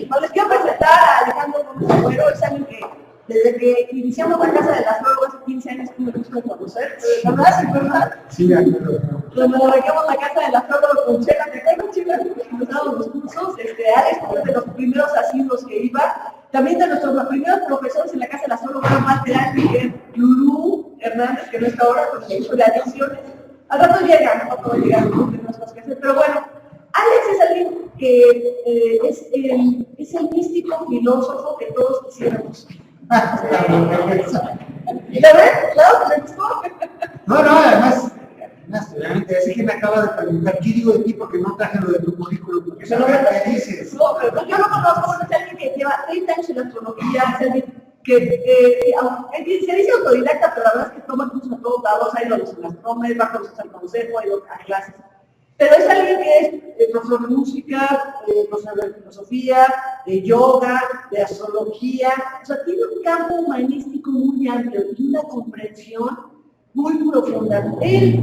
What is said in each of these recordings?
Bueno, les quiero presentar a Alejandro Gómez Agüero. Es alguien que desde que iniciamos la Casa de las Flores hace 15 años tuve el gusto de conocer. ¿Verdad? Sí, me acuerdo. Cuando arrancamos la Casa de las Flores con Chela, ¿te acuerdas, Chela? Empezábamos los cursos. Alex fue de los primeros asiduos que iba. También de nuestros primeros profesores en la Casa de las Flores fueron Malte Ángel, Lulú Hernández, que no está ahora, con el hijo de adicciones. Al rato llega, no puedo llegar, no tenemos cosas que hacer, pero bueno, Alex es alguien que es el místico filósofo que todos quisiéramos. ¿La ves? ¿Claro? ¿Me gustó? No, además, realmente, así que me acaba de preguntar, ¿qué digo de ti? Porque no traje lo de tu currículum, porque eso no me dices. No, pero yo lo conozco, es alguien que lleva 30 años en la astrología, es alguien que se dice autodidacta, pero la verdad es que toma cursos a todos lados, ha ido a los astromes, va a conocer al consejo, ha ido a clases. Pero es alguien que es profesor de música, profesor de filosofía, de yoga, de astrología, o sea, tiene un campo humanístico muy amplio y una comprensión muy profunda. Él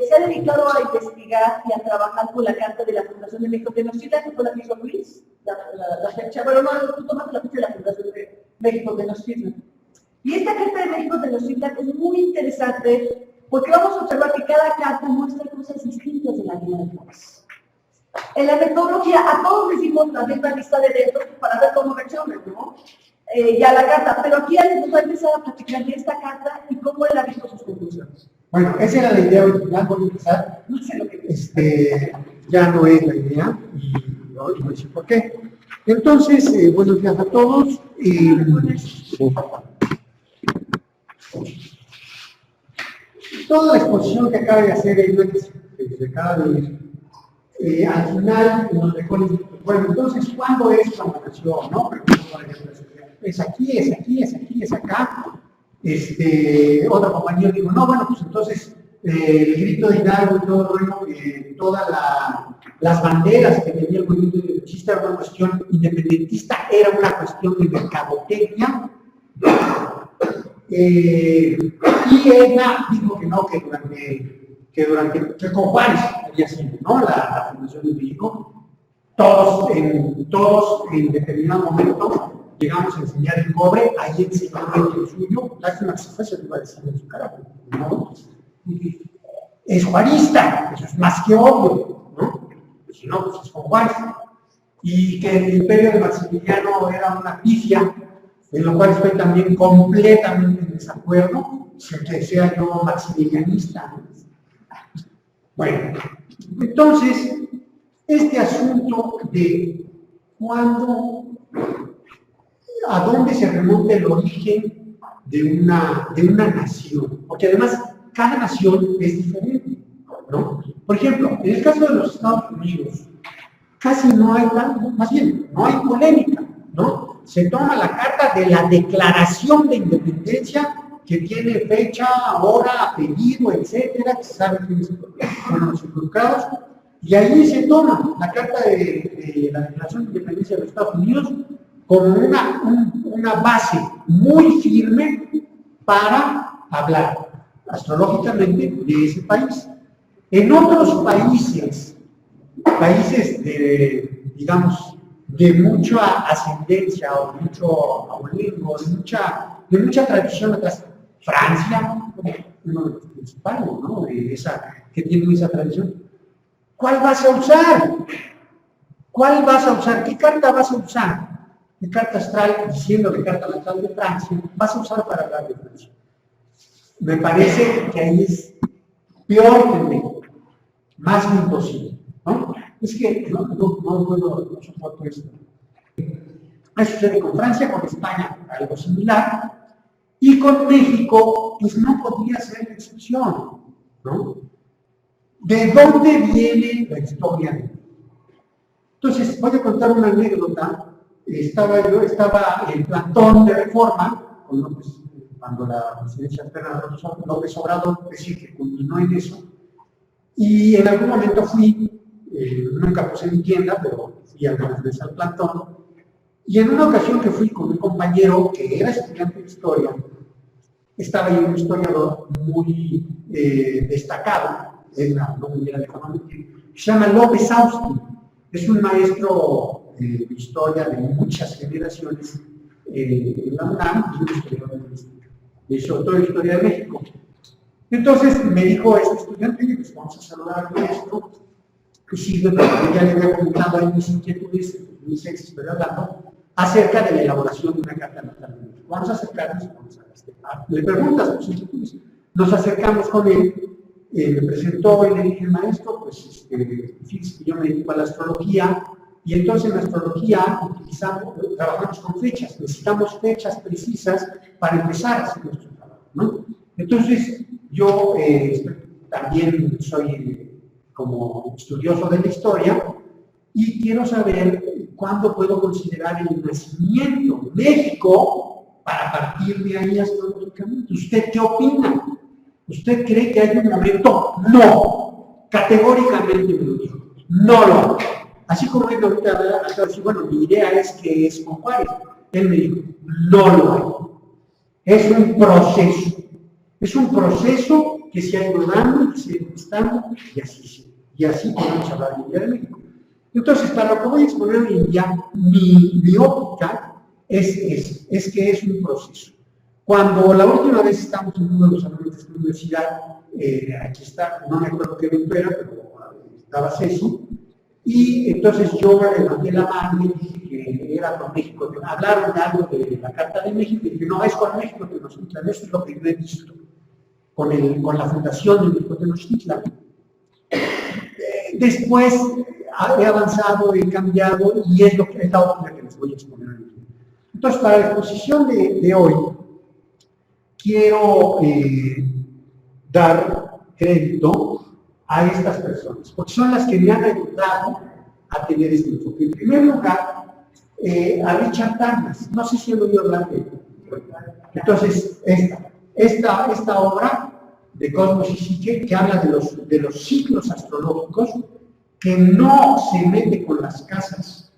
se ha dedicado a investigar y a trabajar con la carta de la Fundación de México Tenochtitlan, que fue la que hizo Luis, la fecha, bueno, no, tú tomaste la fecha de la Fundación de México Tenochtitlan. Y esta carta de México Tenochtitlan es muy interesante porque vamos a observar que cada carta muestra cosas distintas de la vida de Dios. En la metodología, a todos les dimos la misma lista de eventos para ver cómo reaccionan, ¿no? Ya la carta, pero aquí nos va a empezar a platicar de esta carta y cómo él ha visto sus conclusiones. Bueno, esa era la idea original, voy a empezar. No sé lo que ya no es la idea y voy a decir por qué. Entonces, buenos días a todos. Toda la exposición que acaba de hacer el Luis, que acaba de ir, al final nos dejó, bueno, entonces, ¿cuándo es cuando nació? ¿No? Es aquí, es aquí, es aquí, es acá. Otro compañero dijo, no, bueno, pues entonces el grito de Hidalgo y todo el rollo, todas las banderas que tenía el movimiento independentista era una cuestión independentista, era una cuestión de mercadotecnia. Y ella dijo que no, que con Juárez había sido, ¿no? La Fundación de México. Todos en determinado momento llegamos a enseñar el cobre, ahí enseñó el suyo, lástima que se fue, se lo iba a decir en su cara, ¿no? Es juarista, eso es más que obvio, ¿no? Pues si no, pues es con Juárez. Y que el imperio de Maximiliano era una pifia, en lo cual estoy también completamente en desacuerdo, sin que sea yo maximilianista. Bueno, entonces, este asunto de a dónde se remonta el origen de una nación, porque además cada nación es diferente, ¿no? Por ejemplo, en el caso de los Estados Unidos, casi no hay más bien, no hay polémica, ¿no? Se toma la carta de la Declaración de Independencia, que tiene fecha, hora, apellido, etcétera, que se sabe quiénes son los involucrados, y ahí se toma la carta de la Declaración de Independencia de los Estados Unidos como una base muy firme para hablar astrológicamente de ese país. En otros países de, digamos, de mucha ascendencia o mucho abolengo, de mucha tradición atrás, Francia, uno de los principales, ¿no? Que tiene esa tradición. ¿Cuál vas a usar? ¿Cuál vas a usar? ¿Qué carta vas a usar? ¿Qué carta astral, diciendo de carta natal de Francia, vas a usar para hablar de Francia? Me parece que ahí es peor que en México, más que imposible, ¿no? Es que no puedo, no soporto esto. Eso sucede con Francia, con España, algo similar, y con México, pues no podría ser la excepción, ¿no? ¿De dónde viene la historia de México? Entonces, voy a contar una anécdota. Estaba en plantón de Reforma, cuando la presidencia alterna de López Obrador decía que continuó en eso, y en algún momento fui, nunca puse mi tienda, pero fui algunas veces al plantón, y en una ocasión que fui con un compañero que era estudiante de historia, estaba ahí un historiador muy destacado, no muy bien de economía, que se llama López Austin. Es un maestro de historia de muchas generaciones en la UNAM y un historiador lingüístico, sobre todo historia de México. Entonces me dijo este estudiante, pues vamos a saludar al maestro, que sirve porque ya le había comentado ahí mis inquietudes, mis ex, estoy hablando, acerca de la elaboración de una carta natal de México. Vamos a acercarnos, le preguntas sus inquietudes. Nos acercamos con él, me presentó y le dije, maestro, pues fíjese que yo me dedico a la astrología, y entonces en la astrología trabajamos con fechas, necesitamos fechas precisas para empezar a hacer nuestro trabajo, ¿no? Entonces, yo también soy como estudioso de la historia y quiero saber cuándo puedo considerar el nacimiento de México para partir de ahí astrológicamente. ¿Usted qué opina? ¿Usted cree que hay un momento? No, categóricamente me lo dijo, no lo hago. Así como él ahorita acaba de decir, bueno, mi idea es que es con Juárez. Él me dijo, no lo hago. Es un proceso. Es un proceso que se ha ido dando, que se ha ido gestando, y así podemos hablar de Día de México. Entonces, para lo que voy a exponer hoy en día, mi óptica es que es un proceso. Cuando la última vez estamos en uno de los ambientes de la universidad, aquí está, no me acuerdo qué evento era, pero estaba Ceci, y entonces yo me levanté la mano y dije que era con México. Hablaron de algo de la Carta de México y dije, no, es con México Tenochtitlan, eso es lo que yo he visto con la fundación de México Tenochtitlan. Después he avanzado, he cambiado y es la óptica que les voy a exponer hoy. Entonces, para la exposición de hoy, quiero dar crédito a estas personas, porque son las que me han ayudado a tener este enfoque. En primer lugar, a Richard Dawkins, no sé si he oído hablar de él. Entonces, esta obra de Cosmos y Psique, que habla de los ciclos astrológicos, que no se mete con las casas,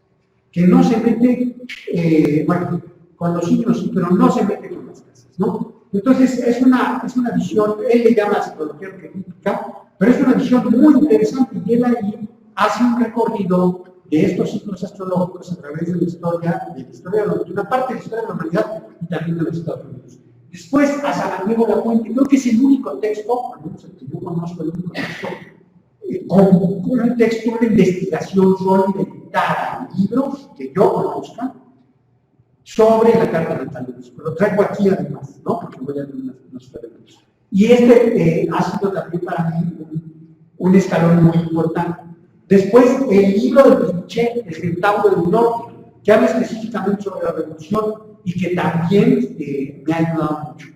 que no se mete, bueno, con los ciclos, pero no se mete con las casas, ¿no? Entonces, es una visión, él le llama astrología arquetípica, pero es una visión muy interesante y él ahí hace un recorrido de estos ciclos astrológicos a través de la historia de una parte de la historia de la humanidad y también de los Estados Unidos. Después, a San Diego La Puente, creo que es el único texto, al menos el que yo conozco, el único texto, con un texto de investigación sólida, editada, libros que yo conozca, sobre la Carta natal de México. Lo traigo aquí además, ¿no? Porque voy a dar unos fragmentos. Y ha sido también para mí un escalón muy importante. Después, el libro de Pinochet, El Centauro del Norte, que habla específicamente sobre la revolución y que también me ha ayudado mucho.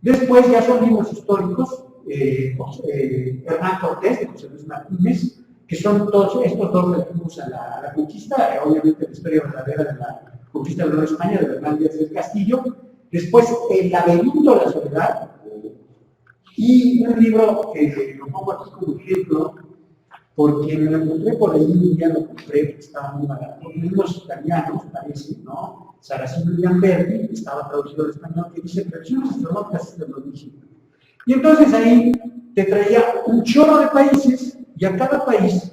Después, ya son libros históricos, Hernán Cortés, de José Luis Martínez, que son todos estos dos relativos a la conquista, obviamente la historia verdadera de la conquista de la Nueva España, de Hernán Díaz del Castillo. Después, El laberinto de la soledad, y un libro que lo pongo aquí como ejemplo, porque me lo encontré por ahí, un día lo compré, que estaba muy barato, libros italianos, parece, ¿no? Saracino y Lamberti, estaba traducido al español, que dice Previsiones astrológicas de los discípulos. Y entonces ahí te traía un chorro de países, y a cada país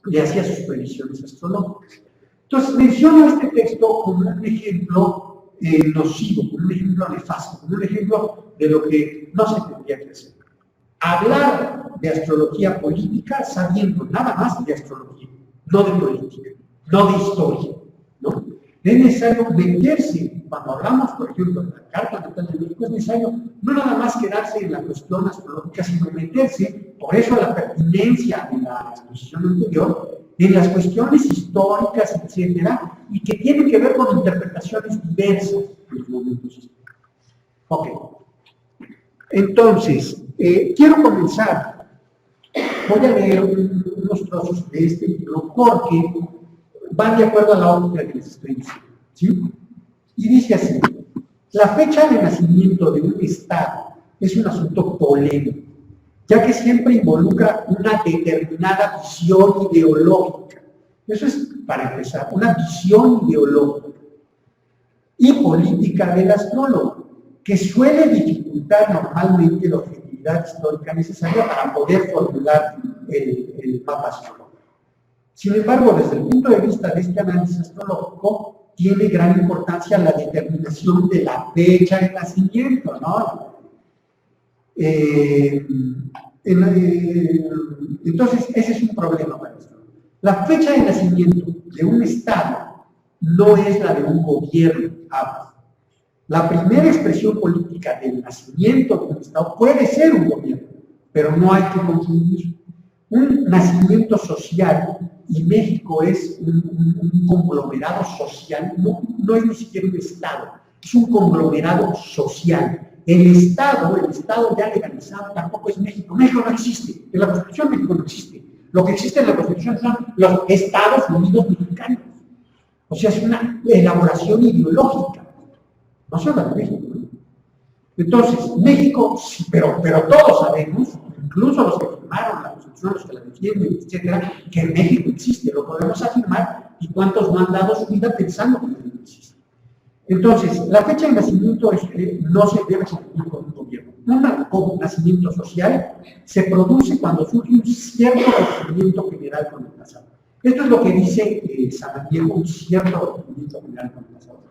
le hacía sus previsiones astrológicas. Entonces menciono este texto como un ejemplo nocivo, como un ejemplo nefasto, como un ejemplo de lo que no se tendría que hacer. Hablar de astrología política sabiendo nada más de astrología, no de política, no de historia, ¿no? Es necesario meterse, cuando hablamos, por ejemplo, de la Carta Natal de México, es necesario no nada más quedarse en la cuestión astrológica, sino meterse, por eso la pertinencia de la exposición anterior, en las cuestiones históricas, etcétera, y que tienen que ver con interpretaciones diversas en los momentos históricos. Ok. Entonces, quiero comenzar. Voy a leer unos trozos de este libro porque van de acuerdo a la óptica que les estoy diciendo, ¿sí? Y dice así: la fecha de nacimiento de un Estado es un asunto polémico, ya que siempre involucra una determinada visión ideológica. Eso es, para empezar, una visión ideológica y política del astrólogo, que suele dificultar normalmente la objetividad histórica necesaria para poder formular el mapa astrológico. Sin embargo, desde el punto de vista de este análisis astrológico, tiene gran importancia la determinación de la fecha de nacimiento, ¿no? Entonces, ese es un problema para esto. La fecha de nacimiento de un Estado no es la de un gobierno. La primera expresión política del nacimiento de un Estado puede ser un gobierno, pero no hay que confundir. Un nacimiento social, y México es un conglomerado social, no es ni siquiera un Estado, es un conglomerado social. El Estado ya legalizado tampoco es México. México no existe, en la Constitución México no existe. Lo que existe en la Constitución son los Estados Unidos mexicanos. O sea, es una elaboración ideológica. No se habla de México. Entonces, México, sí, pero todos sabemos, incluso los que firmaron la Constitución, los que la defienden, etcétera, que México existe, lo podemos afirmar, y cuántos no han dado su vida pensando que México existe. Entonces, la fecha de nacimiento no se debe confundir con un gobierno. Un nacimiento social se produce cuando surge un cierto rompimiento general con el pasado. Esto es lo que dice Samaniego, un cierto rompimiento general con el pasado.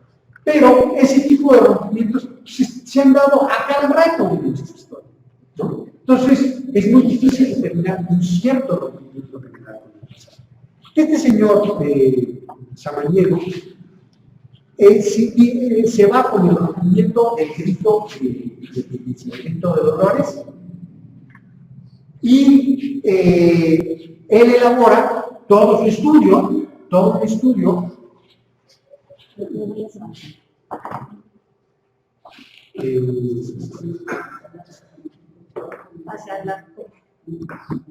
Pero ese tipo de rompimientos se han dado a cada rato en nuestra historia, ¿no? Entonces, es muy difícil determinar un cierto rompimiento general con el pasado. Este señor Samaniego se va con el rompimiento del grito de Dolores, y él elabora todo un estudio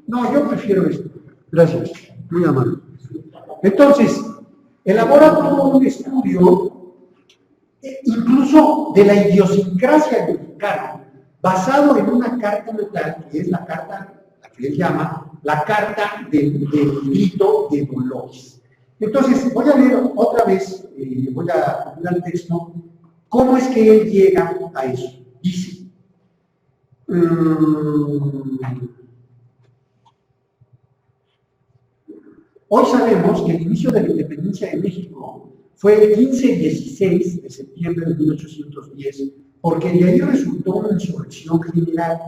no, yo prefiero esto. Gracias, muy amable. Entonces, elabora todo un estudio, incluso de la idiosincrasia mexicana, basado en una carta natal, que es la carta, la que él llama, la carta del grito de Dolores. Entonces, voy a leer otra vez, voy a poner el texto, cómo es que él llega a eso. Dice, hoy sabemos que el inicio de la independencia de México fue el 15-16 de septiembre de 1810, porque de ahí resultó una insurrección general,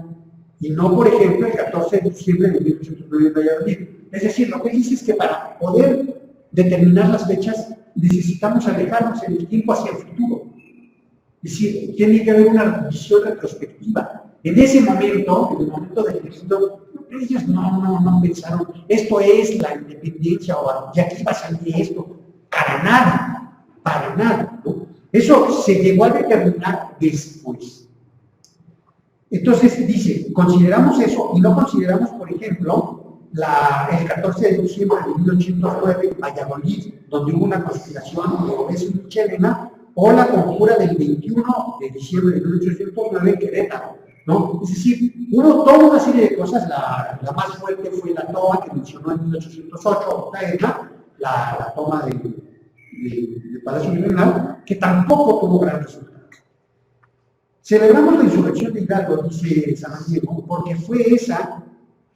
y no, por ejemplo, el 14 de diciembre de 1809 en Valladolid. Es decir, lo que dice es que para poder determinar las fechas necesitamos alejarnos en el tiempo hacia el futuro. Es decir, tiene que haber una visión retrospectiva. En ese momento, en el momento del ejército, ellos no pensaron, esto es la independencia, o de aquí va a salir esto. Para nada, ¿no? Eso se llegó a determinar después. Entonces dice, consideramos eso y no consideramos, por ejemplo, el 14 de diciembre de 1809 en Valladolid, donde hubo una conspiración de Obeso y Michelena, o la conjura del 21 de diciembre de 1809 en Querétaro, ¿no? Es decir, hubo toda una serie de cosas. La más fuerte fue la toma que mencionó en 1808, la toma del Palacio Nacional, que tampoco tuvo gran resultado. Celebramos la insurrección de Hidalgo, dice Samaniego, porque fue esa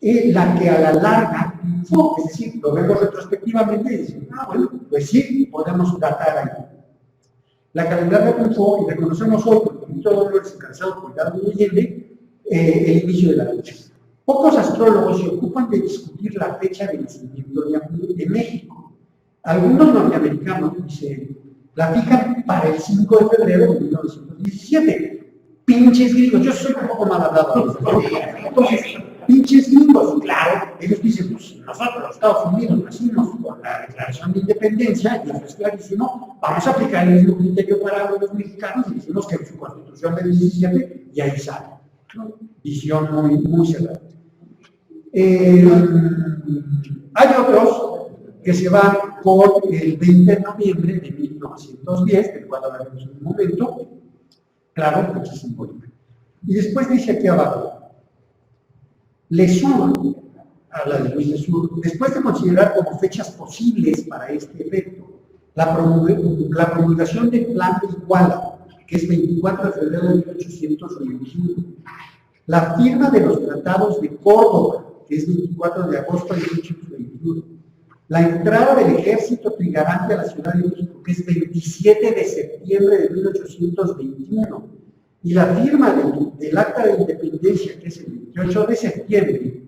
la que a la larga triunfó. Es decir, lo vemos retrospectivamente y decimos, bueno, pues sí, podemos datar ahí. La calendaria triunfó y reconocemos hoy, con el grito de Dolores encabezado por Hidalgo y Allende, el inicio de la lucha. Pocos astrólogos se ocupan de discutir la fecha de nacimiento de México. Algunos norteamericanos, dice, la fijan para el 5 de febrero de 1917. Pinches gringos, yo soy un poco mal hablado. Entonces, pinches gringos, claro, ellos dicen, pues nosotros los Estados Unidos nacimos con la Declaración de Independencia, y eso es clarísimo, vamos a aplicar el mismo criterio para los mexicanos y decimos que en su Constitución del 17, y ahí sale. Visión muy cerrada. Hay otros que se van por el 20 de noviembre de 1910, del cual hablaremos en un momento, claro, fecha simbólica. Y después dice aquí abajo, Lesur, habla de Luis Lesur, después de considerar como fechas posibles para este efecto, la promulgación del Plan de Iguala, que es 24 de febrero de 1821, la firma de los tratados de Córdoba, que es 24 de agosto de 1821, La entrada del ejército trigarante a la Ciudad de México, que es 27 de septiembre de 1821, y la firma del Acta de Independencia, que es el 28 de septiembre,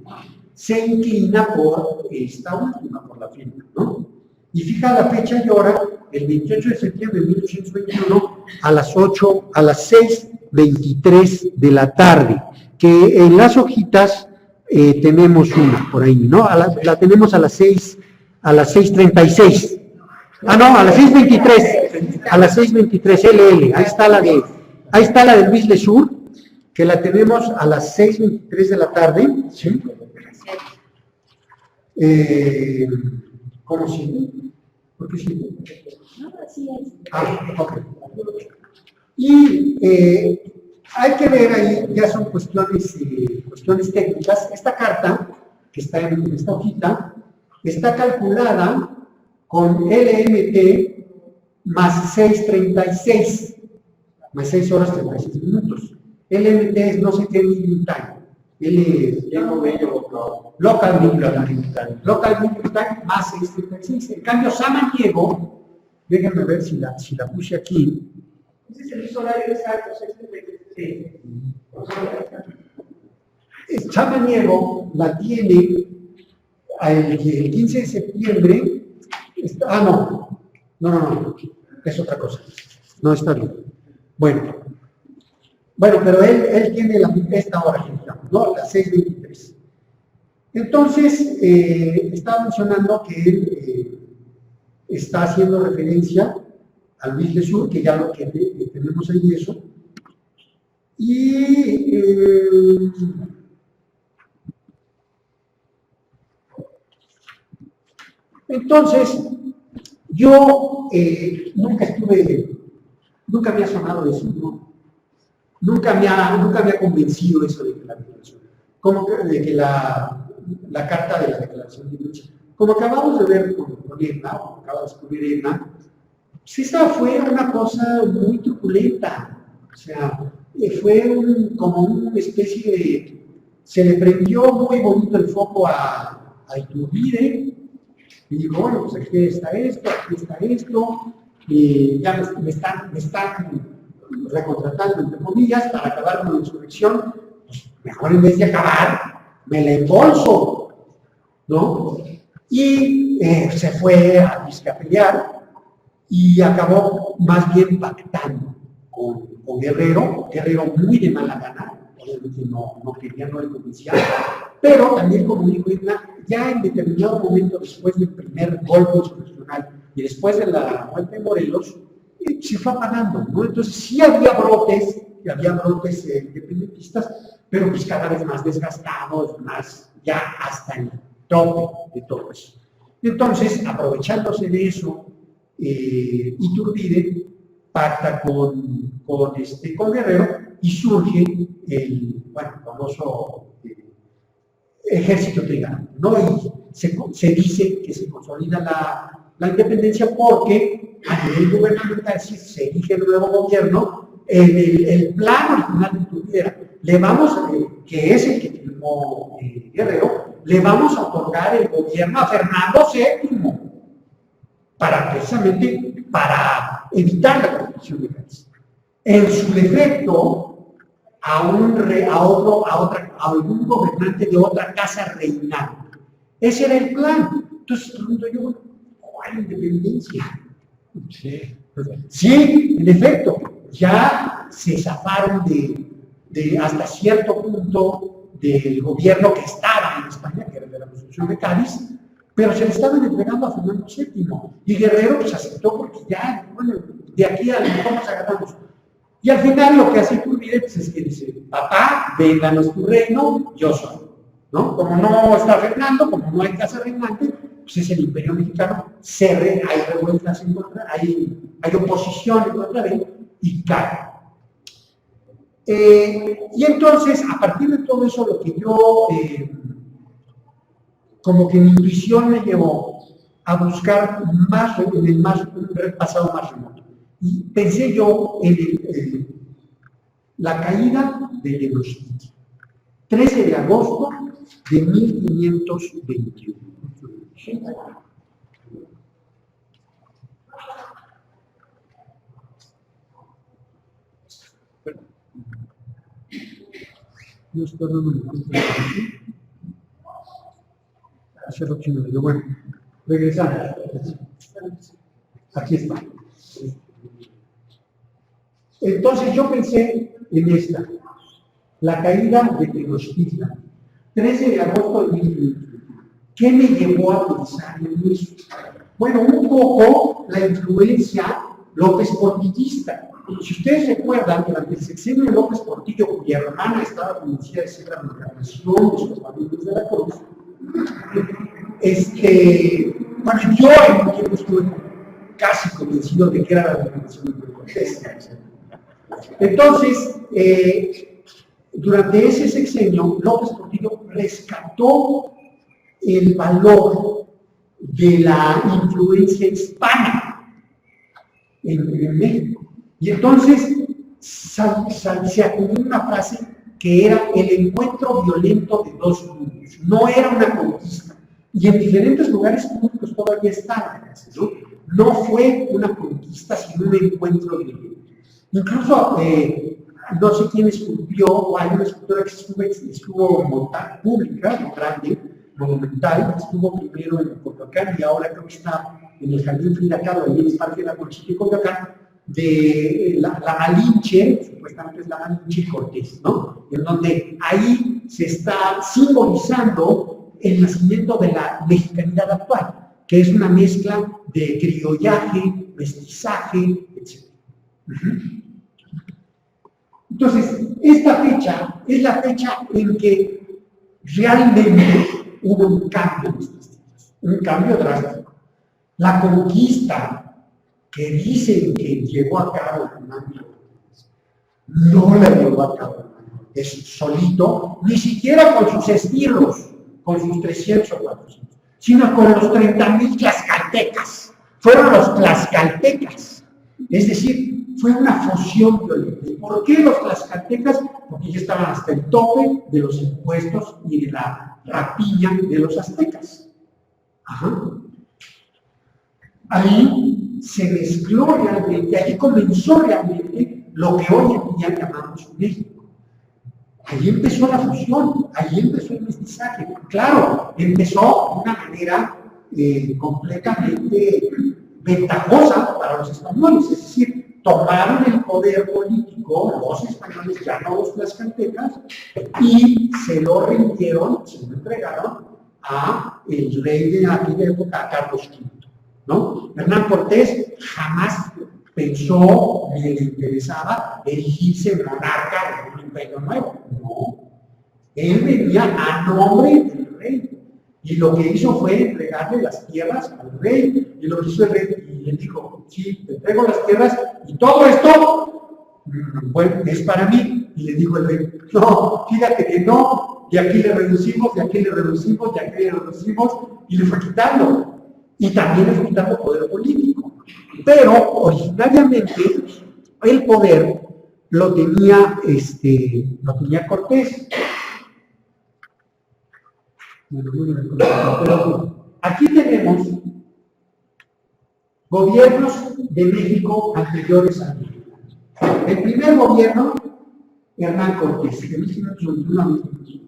se inclina por esta última, por la firma, ¿no? Y fija la fecha y hora, el 28 de septiembre de 1821, a las 6:23 de la tarde, que en las hojitas tenemos una por ahí, ¿no? La tenemos a las 6:36. Ah, no, a las 6:23. A las 6:23, LL. Ahí está la de Luis Lesur, que la tenemos a las 6:23 de la tarde, ¿sí? ¿Cómo sigue? ¿Por qué sigue? Ok. Y hay que ver ahí, ya son cuestiones técnicas. Esta carta, que está en esta hojita, está calculada con LMT más 6:36, más 6 horas 36 minutos. LMT es no sé qué minute time. Local minute time más 6:36. En cambio, Samaniego, déjenme ver si la puse aquí. Ese es el uso horario exacto, 6:36. Samaniego la tiene el 15 de septiembre. No, es otra cosa. No está bien. Bueno, pero él tiene esta hora, ¿no? Las 6:23. Entonces, estaba mencionando que él está haciendo referencia al Luis Lesur, que ya lo que tenemos ahí eso. Y entonces, yo nunca me ha sonado eso, ¿no? Nunca me ha convencido eso de que la declaración, de que la carta de la declaración de lucha, como acabamos de ver con Edna, como acaba de descubrir Edna, pues esa fue una cosa muy truculenta, o sea, fue como una especie de, se le prendió muy bonito el foco a Iturbide, y dijo, bueno, pues aquí está esto, y ya me están recontratando, entre comillas, para acabar con la insurrección, pues mejor en vez de acabar, me la embolso, ¿no? Y se fue a pelear y acabó más bien pactando con Guerrero muy de mala gana, obviamente no quería, no le convencía, pero también, como dijo Edna, ya en determinado momento, después del primer golpe insurreccional y después de la muerte de Morelos, se fue apagando, ¿no? Entonces sí había brotes independentistas, pero pues cada vez más desgastados, más ya hasta el tope de todo eso. Entonces, aprovechándose de eso, Iturbide pacta con Guerrero y surge el famoso ejército trigarante, ¿no? Y se dice que se consolida la independencia porque a nivel gubernamental se elige el nuevo gobierno. El plan original de Iturbide era, que es el que firmó Guerrero, le vamos a otorgar el gobierno a Fernando VII, precisamente para evitar la corrupción de Cádiz. En su defecto, a algún gobernante de otra casa reinante. Ese era el plan. Entonces, pregunto yo, ¿cuál independencia? Sí, en efecto, ya se zafaron de hasta cierto punto del gobierno que estaba en España, que era de la Constitución de Cádiz, pero se le estaban entregando a Fernando VII. Y Guerrero pues aceptó porque ya, bueno, de aquí a lo mejor nos agarramos. Y al final lo que hace Iturbide pues, es que dice, papá, vénganos tu reino, yo soy, ¿no? Como no está Fernando, como no hay casa reinante, pues es el Imperio Mexicano, hay revueltas en contra, hay oposición en contra de él, y cae. Y entonces, a partir de todo eso, lo que yo, como que mi intuición me llevó a buscar un pasado más remoto. Y pensé yo en la caída de Tenochtitlan, 13 de agosto de 1521. No estoy dando cuenta de eso. Hacer lo que me dio. Bueno, regresamos. Aquí está. Entonces yo pensé en esta, la caída de Tenochtitlan, 13 de agosto de 1521. ¿Qué me llevó a pensar en eso? Bueno, un poco la influencia López Portillista. Si ustedes recuerdan, durante el sexenio de López Portillo, cuya hermana estaba convencida de ser la reencarnación de sus familias de la Cruz, bueno, yo en un tiempo estuve casi convencido de que era la reencarnación de Cortés. Entonces, durante ese sexenio, López Portillo rescató el valor de la influencia hispana en México. Y entonces se acudió una frase que era el encuentro violento de dos mundos. No era una conquista. Y en diferentes lugares públicos todavía está, ¿no? No fue una conquista, sino un encuentro violento. Incluso, no sé quién esculpió, o hay una escultura que estuvo montada pública, muy grande, monumental, estuvo primero en Coyoacán y ahora creo que está en el Jardín Frida Kahlo, ahí en el Parque de la Conchita de Coyoacán, de la Malinche, supuestamente es la Malinche Cortés, ¿no? En donde ahí se está simbolizando el nacimiento de la mexicanidad actual, que es una mezcla de criollaje, mestizaje, etc. Entonces, esta fecha es la fecha en que realmente hubo un cambio en nuestras tierras, un cambio drástico. La conquista que dicen que llevó a cabo Hernán Cortés, no la llevó a cabo Hernán Cortés solito, ni siquiera con sus esbirros, con sus 300 o 400, sino con los 30,000 tlaxcaltecas. Fueron los tlaxcaltecas. Es decir, fue una fusión violenta. ¿Por qué los tlaxcaltecas? Porque ya estaban hasta el tope de los impuestos y de la rapiña de los aztecas. Ajá. Ahí se mezcló realmente, ahí comenzó realmente lo que hoy en día llamamos México. Ahí empezó la fusión, ahí empezó el mestizaje. Claro, empezó de una manera completamente ventajosa para los españoles, es decir, tomaron el poder político, los españoles, ya no los tlaxcaltecas, y se lo rindieron, se lo entregaron a el rey de aquella época, a Carlos V, ¿no? Hernán Cortés jamás pensó ni le interesaba erigirse monarca de un imperio nuevo, no. Él venía a nombre del rey. Y lo que hizo fue entregarle las tierras al rey. Y lo que hizo el rey, y él dijo, sí, te entrego las tierras y todo esto, bueno, es para mí. Y le dijo el rey, no, fíjate que no, y aquí le reducimos, y aquí le reducimos, y aquí le reducimos, y le fue quitando. Y también le fue quitando poder político. Pero originariamente el poder lo tenía Cortés. Pero aquí tenemos gobiernos de México anteriores a México. El primer gobierno, Hernán Cortés, de 1521 a 1521.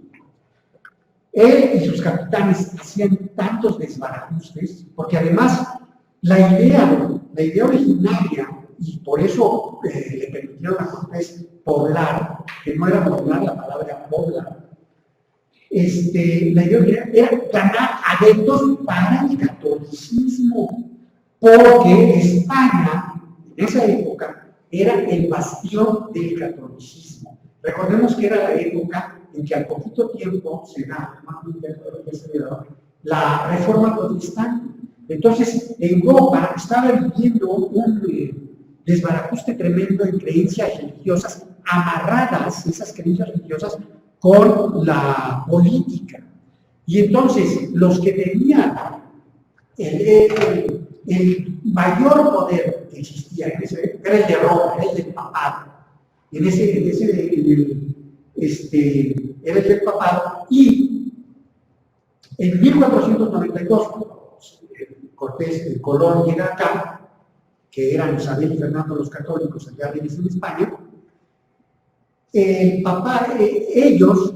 Él y sus capitanes hacían tantos desbarajustes, porque además la idea originaria, y por eso le permitieron a Cortés poblar, que no era poblar la palabra poblar, la idea era ganar adeptos para el catolicismo, porque España, en esa época, era el bastión del catolicismo. Recordemos que era la época en que al poquito tiempo se da, la reforma protestante. Entonces, Europa estaba viviendo un desbarajuste tremendo en creencias religiosas amarradas, esas creencias religiosas, con la política. Y entonces, los que tenían el mayor poder que existía en ese era el de Roma, era el del papado. Era el del papado, y en 1492, Cortés, Colón llega acá, que eran Isabel y Fernando los católicos allá en España, el papá, ellos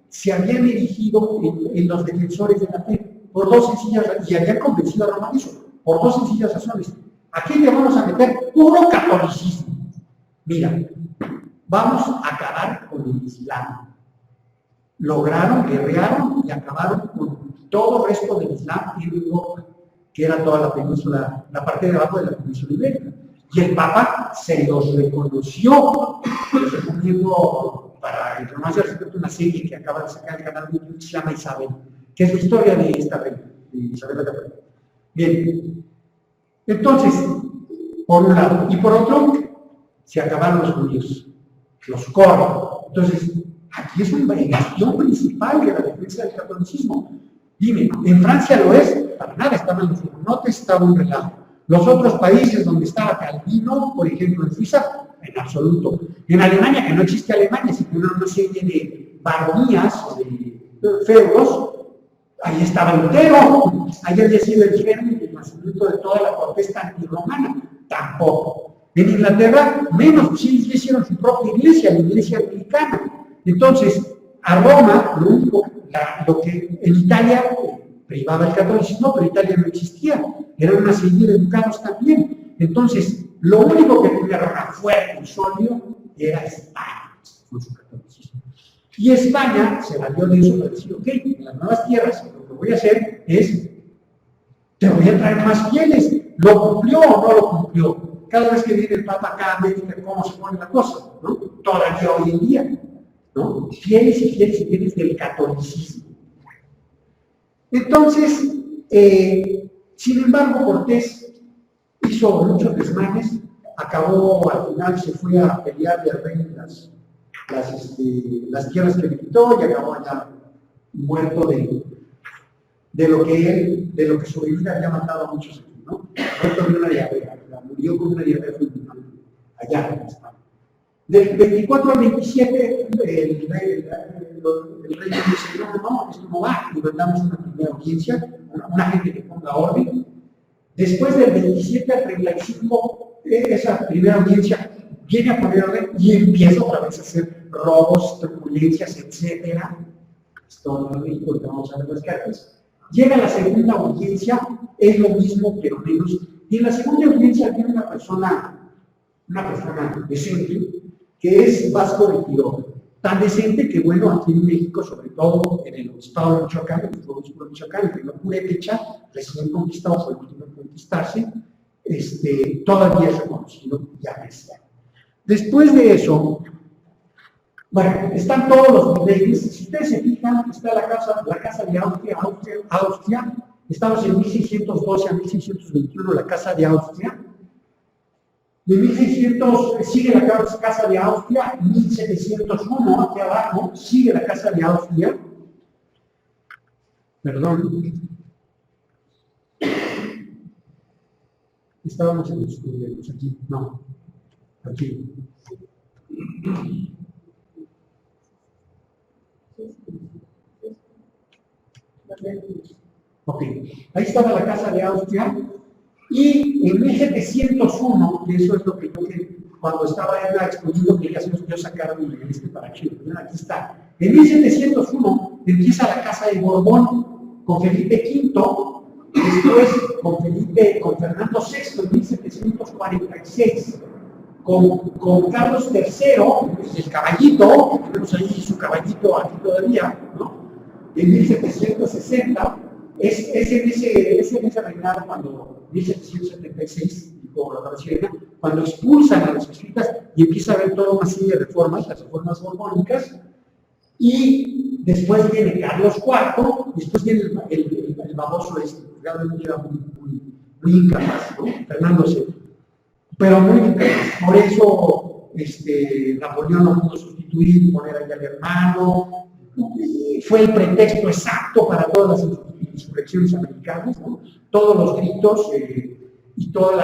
se habían erigido en los defensores de la fe por dos sencillas razones, y habían convencido a Roma de eso, por dos sencillas razones. Aquí le vamos a meter puro catolicismo. Mira, vamos a acabar con el Islam. Lograron, guerrearon y acabaron con todo el resto del Islam en Europa, que era toda la península, la parte de abajo de la península ibérica. Y el Papa se los reconoció. Les recomiendo para el romance al respecto una serie que acaba de sacar el canal de YouTube que se llama Isabel, que es la historia de esta reina, de Isabel la Católica. Bien, entonces, por un lado, y por otro, se acabaron los judíos, los corren. Entonces, aquí es una cuestión principal de la defensa del catolicismo. Dime, ¿en Francia lo es? Para nada, estaban los hugonotes, estaba un relajo. Los otros países donde estaba Calvino, por ejemplo en Suiza, en absoluto. En Alemania, que no existe Alemania, sino una serie de baronías o de feudos, ahí estaba Lutero, ahí había sido el germen del nacimiento de toda la protesta antirromana, tampoco. En Inglaterra, menos, sí hicieron su propia iglesia, la iglesia anglicana. Entonces, a Roma, lo que en Italia privaba el catolicismo, pero Italia no existía, eran una serie de educados también. Entonces, lo único que tenía Roma fuerte y sólido era España, con su catolicismo. Y España se valió de eso para decir, ok, en las nuevas tierras lo que voy a hacer es, te voy a traer más fieles. ¿Lo cumplió o no lo cumplió? Cada vez que viene el Papa acá a América, ¿cómo se pone la cosa? ¿No? Todavía hoy en día, ¿no? Fieles y fieles y fieles del catolicismo. Entonces, sin embargo, Cortés hizo muchos desmanes, acabó, al final se fue a pelearle al rey las tierras que le quitó y acabó allá muerto de lo que su vida había matado a muchos aquí, ¿no? Muerto de una diarrea, murió con una diarrea fulminante allá en España. Del 24 al 27, el rey dice, no, esto no va, y mandamos una primera audiencia, una gente que ponga orden. Después del 27 al 35, esa primera audiencia viene a poner orden y empieza otra vez a hacer robos, turbulencias, etc. Esto no es porque vamos a ver las cartas. Llega la segunda audiencia, es lo mismo, pero menos. Y en la segunda audiencia viene una persona decente, que es Vasco de Quiroga. Tan decente que, bueno, aquí en México, sobre todo en el estado de Michoacán, en el obispado de Michoacán, el primer purépecha, recién conquistado, fue el último en conquistarse, todavía es reconocido ya cristiano. Después de eso, bueno, están todos los niveles. Si ustedes se fijan, está la casa de Austria, estamos en 1612 a 1621, la casa de Austria. De 1600 sigue la Casa de Austria, 1701 aquí abajo sigue la Casa de Austria. Perdón. Estábamos en los estudios aquí, no, aquí. Ok, ahí estaba la Casa de Austria. Y en 1701, que eso es lo que yo cuando estaba exponiendo quería yo sacar para que aquí está. En 1701 empieza la Casa de Borbón con Felipe V, después con Fernando VI en 1746, con Carlos III, el caballito, que tenemos ahí su caballito aquí todavía, ¿no? En 1760. Es en ese reinado cuando 1776, dijo la Sirena, cuando expulsan a los jesuitas y empieza a haber toda una serie de reformas, las reformas borbónicas, y después viene Carlos IV, después viene el baboso realmente era muy incapaz, ¿no? Fernando VII, pero muy incapaz. Por eso Napoleón no pudo sustituir y poner allá al hermano, y fue el pretexto exacto para todas las insurrecciones americanas, ¿no? Todos los gritos y todas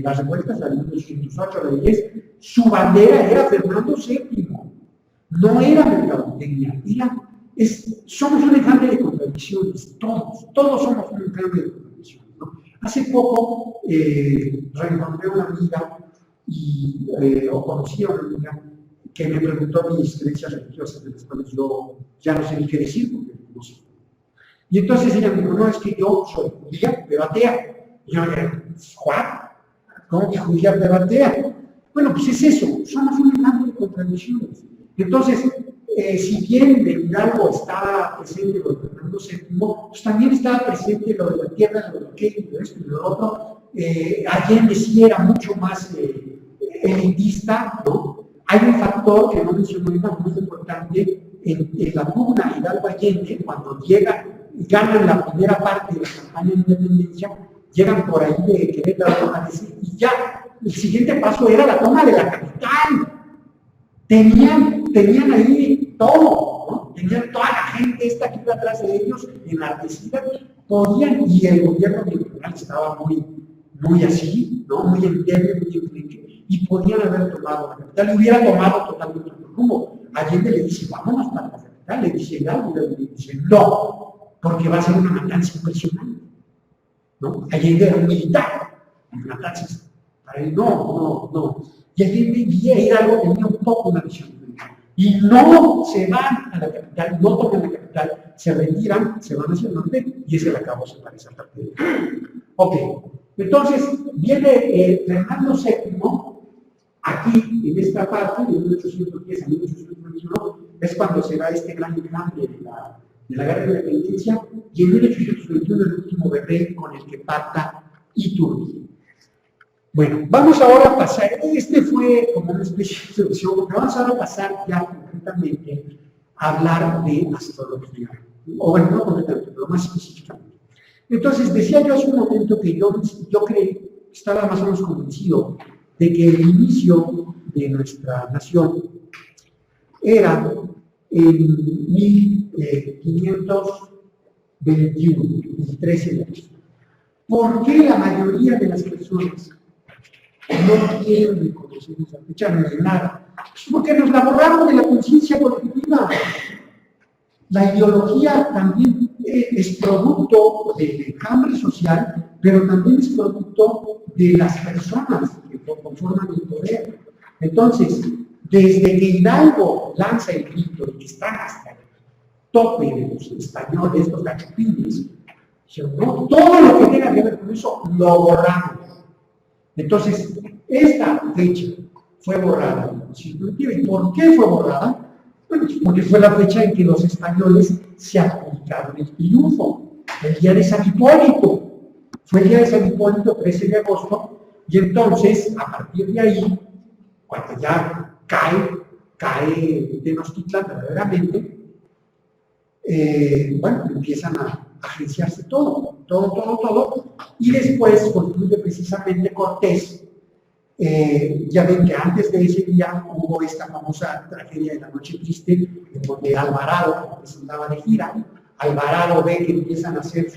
las revueltas, la de 1808, la de 10, su bandera era Fernando VII, no era mercadotecnia, somos un enjambre de contradicciones, todos somos un enjambre de contradicciones, ¿no? Hace poco reencontré una amiga o conocí a una amiga que me preguntó mis creencias religiosas, de las cuales yo ya no sé ni qué decir, porque no sé. Y entonces ella me dijo, no, es que yo soy judía, pero atea. Y yo le dije, ¿Juan? ¿Cómo que judía, pero atea? Bueno, pues es eso, somos un enjambre de contradicciones. Entonces, si bien de Hidalgo estaba presente lo de Fernando VII, pues también estaba presente lo de la tierra, lo de aquello, lo de esto y lo otro. Allende sí era mucho más elitista, ¿no? Hay un factor que no mencioné, muy importante, en la pugna Hidalgo-Allende, cuando ganan la primera parte de la campaña de independencia, llegan por ahí de Querétaro y ya el siguiente paso era la toma de la capital. Tenían ahí todo, ¿no? Tenían toda la gente esta que iba atrás de ellos, enardecida, podían, y el gobierno regional estaba muy así, ¿no? Muy endeble, muy enclenque, y podían haber tomado la capital, y hubiera tomado totalmente otro rumbo. Allende le dice, vámonos para la capital, le dice Hidalgo, le dice, no, porque va a ser una matanza impresionante, ¿no? Allende era un militar, matanzas, para él no. Y Allende y Hidalgo tenía un poco una visión militar. Y no se van a la capital, no toman la capital, se retiran, se van hacia el norte, y ese acabó se parece al partido. Ok, entonces viene Fernando VII, aquí en esta parte, de 1810 a 1821, es cuando se da este gran cambio de la guerra de la independencia, y en 1821 el último virrey con el que pacta Iturbide. Bueno, vamos ahora a pasar, este fue como una especie de introducción, porque vamos ahora a pasar ya concretamente a hablar de astrología, o bueno, no concretamente, pero más específicamente. Entonces, decía yo hace un momento que yo estaba más o menos convencido de que el inicio de nuestra nación era en 1521, el 13 de agosto. ¿Por qué la mayoría de las personas no quieren reconocer esa fecha ni de nada? Pues porque nos la borraron de la conciencia colectiva. La ideología también es producto del enjambre social, pero también es producto de las personas que conforman el poder. Entonces, desde que Hidalgo lanza el grito de que están hasta el tope de los españoles, los cachupines, ¿no? Todo lo que tenga que ver con eso lo borramos. Entonces, esta fecha fue borrada. ¿Y por qué fue borrada? Bueno, porque fue la fecha en que los españoles se adjudicaron el triunfo, el día de San Hipólito. Fue el día de San Hipólito, 13 de agosto, y entonces, a partir de ahí, cuando ya cae Tenochtitlan verdaderamente, bueno, empiezan a agenciarse todo, y después concluye precisamente Cortés. Ya ven que antes de ese día hubo esta famosa tragedia de la Noche Triste, en donde Alvarado, que se andaba de gira, Alvarado ve que empiezan a hacer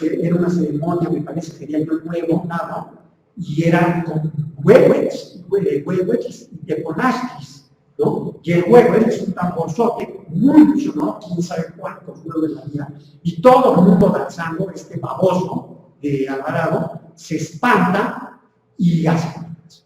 era una ceremonia, me parece que sería el nuevo, nada, y eran con huehuetes y teponasquis, ¿no? Y el huehuet es un tamborzote muy sonoro, quién sabe cuántos huevos había, y todo el mundo danzando, este baboso de Alvarado, se espanta y hace matanza.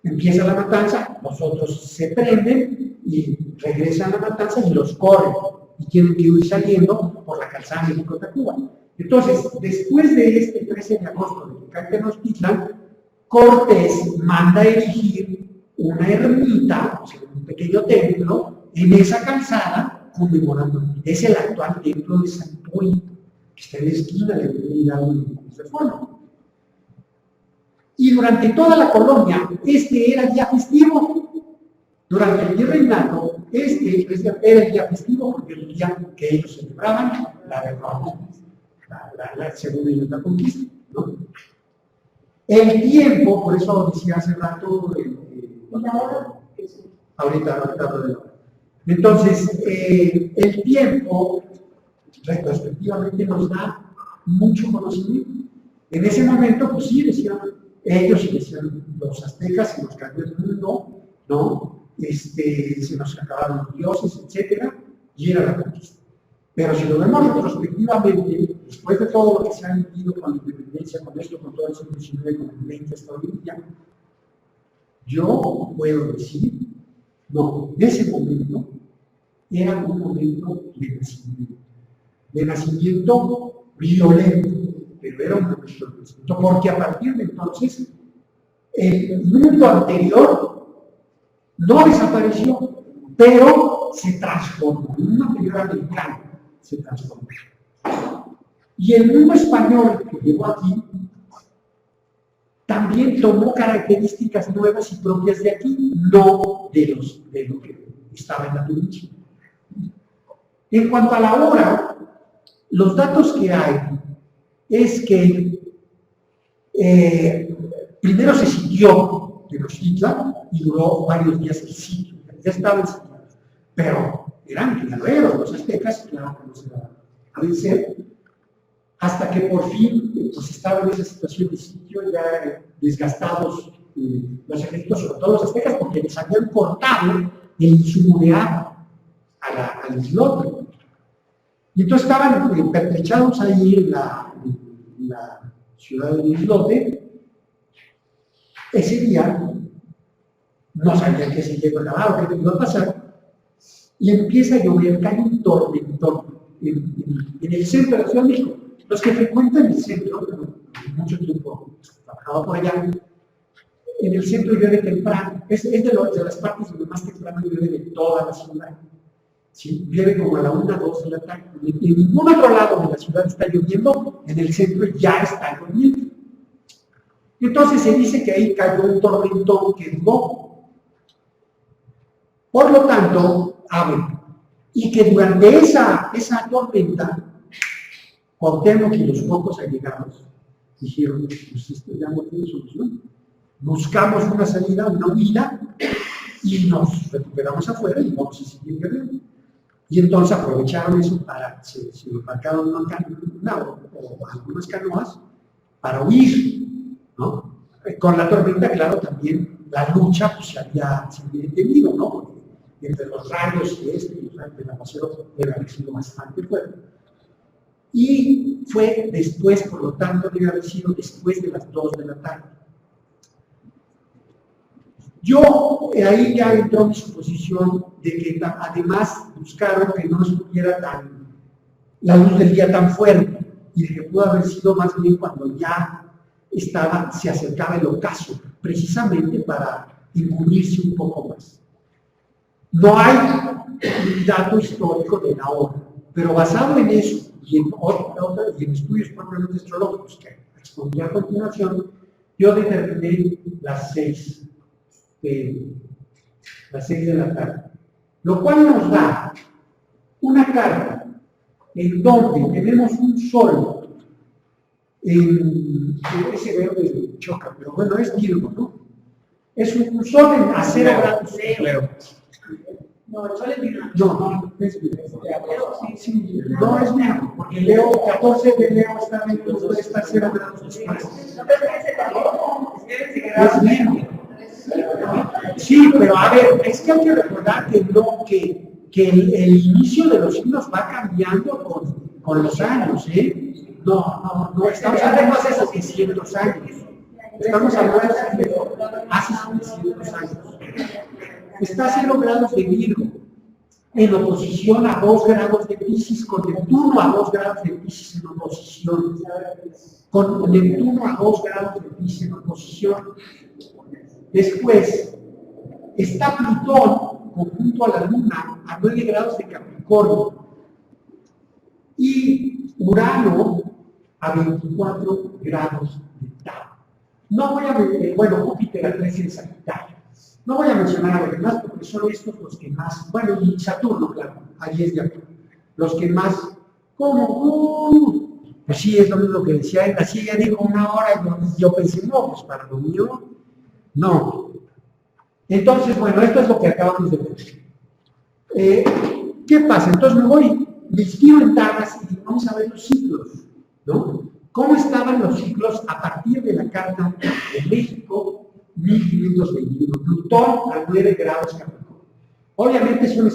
Empieza la matanza, los otros se prenden y regresan a la matanza y los corren y tienen que ir saliendo por la calzada México-Tacuba. Entonces, después de este 13 de agosto de que cae Tenochtitlan, Cortés manda erigir una ermita, o sea, un pequeño templo, en esa calzada conmemorando. Es el actual templo de San Hipólito, que está en la esquina de Hidalgo y Reforma. Y durante toda la colonia, este era el día festivo. Durante el virreinato, este era el día festivo porque era el día que ellos celebraban la reforma, la segunda y la conquista, ¿no? El tiempo, por eso decía hace rato, ahorita hablo de la hora. Entonces, el tiempo retrospectivamente nos da mucho conocimiento. En ese momento, pues sí, decían ellos, decían los aztecas, se nos cayó el mundo, ¿no? Se nos acabaron los dioses, etc. Y era la conquista. Pero si lo vemos retrospectivamente, después de todo lo que se ha vivido con la independencia, con esto, con todo el siglo XIX, con el 20 hasta hoy en día, yo puedo decir No, en ese momento era un momento de nacimiento violento, pero era un momento de nacimiento, porque a partir de entonces el mundo anterior no desapareció, pero se transformó. El mundo anterior americano se transformó. Y el mundo español que llegó aquí también tomó características nuevas y propias de aquí, no de lo que estaba en la provincia. En cuanto a la hora, los datos que hay es que primero se sitió Tenochtitlan y duró varios días el sitio, ya estaban sitiados, pero eran guerreros los aztecas, claro que no se daban a vencer, hasta que por fin pues, estaban en esa situación de sitio ya desgastados los ejércitos, sobre todo los aztecas, porque les habían cortado el insumo de agua al islote. Y entonces estaban pertrechados ahí en la ciudad del islote. Ese día no sabían que se llegó a grabar o qué iba a pasar, y empieza a llover, cae un tormentón en el centro de la Ciudad de México. Los que frecuentan el centro, mucho tiempo trabajaba por allá, en el centro llueve temprano, es de las partes donde más temprano llueve de toda la ciudad. ¿Sí? Llueve como a la 1, 2 de la tarde. En ningún otro lado de la ciudad está lloviendo, en el centro ya está lloviendo. Entonces se dice que ahí cayó un tormentón que duró. Por lo tanto, y que durante esa tormenta, Cuauhtémoc y los pocos allegados dijeron, pues esto ya no tiene solución. Buscamos una salida, una huida, y nos recuperamos afuera y vamos a seguir guerrero. Y entonces aprovecharon eso para, se embarcaron o algunas canoas para huir, ¿no? Con la tormenta, claro, también la lucha pues, se había detenido, ¿no? Porque entre los rayos y los rayos del aguacero debe haber sido bastante fuerte. Y fue después, por lo tanto, debe haber sido después de las 2 de la tarde. Yo, ahí ya entró mi suposición de que además buscaron que no estuviera la luz del día tan fuerte, y de que pudo haber sido más bien cuando ya se acercaba el ocaso, precisamente para encubrirse un poco más. No hay un dato histórico de la hora, pero basado en eso y en estudios propiamente astrológicos que expondré a continuación, yo determiné las 6 de la tarde, lo cual nos da una carta en donde tenemos un sol ese verde choca, pero bueno, es Virgo, ¿no? Es un sol a 0 grados. No, el sol es Virgo. No, es Virgo. Sí, no es Virgo, porque Leo, 14 de Leo está dentro, puede estar 0 grados después. Es Virgo. Sí, pero a ver, es que hay que recordar que el inicio de los signos va cambiando con los años, ¿eh? No, estamos hablando hace 700 años. Estamos hablando hace 700 años. Está a 0 grados de Virgo, en oposición a 2 grados de Piscis, con Neptuno a 2 grados de Piscis en oposición. Con Neptuno a 2 grados de Piscis en oposición. Después, está Plutón conjunto a la Luna a 9 grados de Capricornio. Y Urano a 24 grados de Tauro. No voy a Júpiter a 13 de Sagitario. No voy a mencionar a los demás porque son estos los que más, bueno, y Saturno, claro, a 10 de abril. Los que más, ¿cómo? Pues sí, es lo mismo que decía él, así ya dijo 1 hora y yo pensé, no, pues para lo mío, no. Entonces, bueno, esto es lo que acabamos de ver. ¿Qué pasa? Entonces me inspiro en tablas y vamos a ver los ciclos, ¿no? ¿Cómo estaban los ciclos a partir de la Carta de México 1521? Plutón a 9 grados Capricornio. Obviamente es una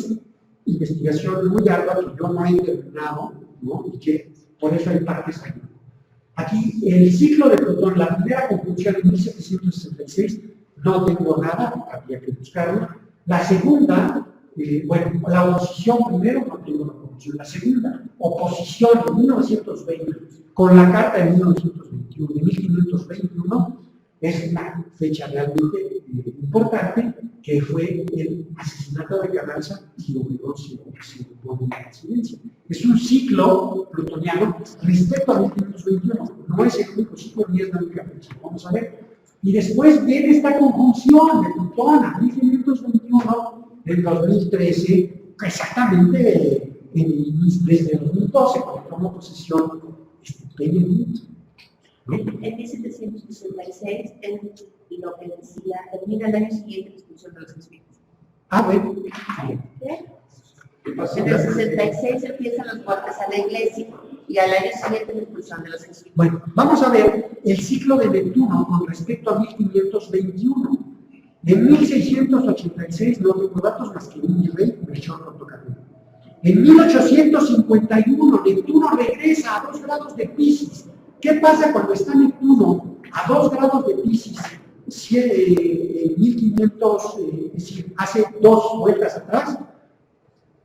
investigación muy ardua que yo no he terminado, ¿no? Y que por eso hay partes ahí. Aquí, el ciclo de Plutón, la primera conjunción en 1766, no tengo nada, habría que buscarlo. La segunda, bueno, la oposición primero no tengo la oposición. La segunda, oposición en 1920 con la carta de 1921, de 1521, es una fecha realmente importante, que fue el asesinato de Carranza y Obregón se pone en la presidencia. Es un ciclo plutoniano respecto a 1521, no es el único ciclo ni es la única fecha. Vamos a ver. Y después viene esta conjunción de Plutón a 1521 del 2013, exactamente desde el 2012, cuando tomó posesión Peña Nieto. En 1766, lo que decía, termina el año siguiente la expulsión de los jesuitas. Ah, bueno. En el 66 empiezan los cortes a la iglesia y al año siguiente la expulsión de los jesuitas. Bueno, vamos a ver el ciclo de Neptuno con respecto a 1521. En 1686 no tengo datos más que un rey, Melchor Portocarrero. En 1851 Neptuno regresa a 2 grados de Piscis. ¿Qué pasa cuando está Neptuno a 2 grados de Piscis? En 1500, es decir, hace 2 vueltas atrás,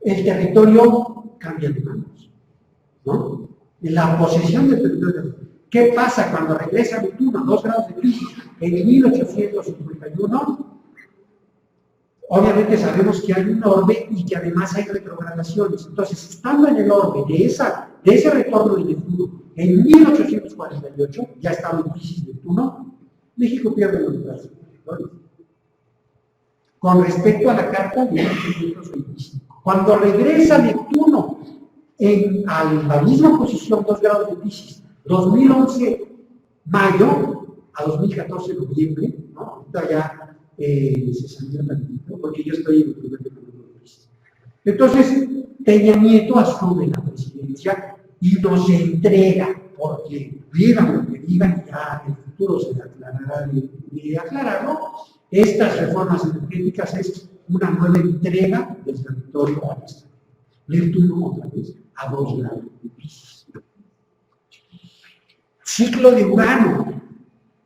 el territorio cambia de manos, ¿no? La posesión del territorio. ¿Qué pasa cuando regresa Neptuno a 2 grados de Piscis? En 1851, obviamente sabemos que hay un orbe y que además hay retrogradaciones. Entonces, estando en el orbe de ese retorno de Neptuno, en 1848, ya estaba en Piscis Neptuno, México pierde la mitad de su territorio. Con respecto a la carta de 1825. Cuando regresa Neptuno a la misma posición, 2 grados de Piscis, 2011 mayo a 2014 noviembre, ¿no? Ahorita ya se salió tantito, porque yo estoy en el primer decreto de Piscis. Entonces, Peña Nieto asume la presidencia y nos entrega, porque digan lo que digan, ya en el futuro se aclarará de aclararlo, estas reformas energéticas es una nueva entrega del territorio a este. Neptuno otra vez a 2 grados de Piscis. Ciclo de Urano.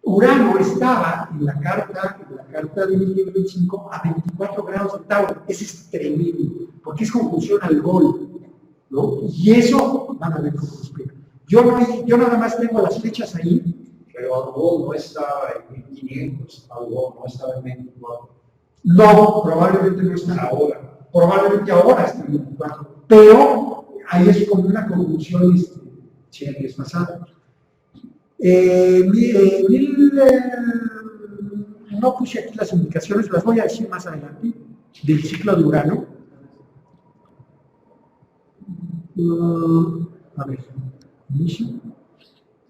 Urano estaba en la carta de 1925 a 24 grados de Tauro. Ese es tremendo, porque es conjunción al Gol, ¿no? Y eso van a ver cómo se explica. Yo nada más tengo las flechas ahí. Pero Algol no estaba en 1500, Algol no estaba en 24. No, probablemente no está ahora. Probablemente ahora está en 24. Pero ahí es como una conjunción desfasada. No puse aquí las indicaciones, las voy a decir más adelante, del ciclo de Urano. A ver, inicio.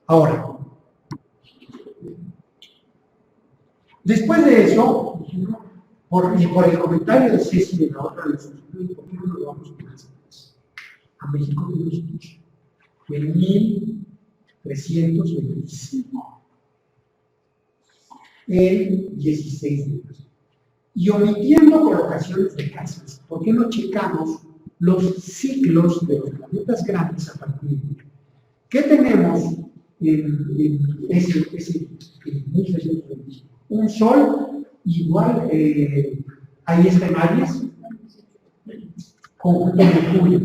Ahora, después de eso, por el comentario de Ceci de la otra vez, ¿por qué no nos vamos a México de los Tuchos? En 1325, el 16 de marzo. Y omitiendo colocaciones de casas, ¿por qué no checamos los ciclos de los planetas grandes a partir de aquí? ¿Qué tenemos en ese 1325? Un Sol igual, ahí está en Aries, conjunto de Mercurio.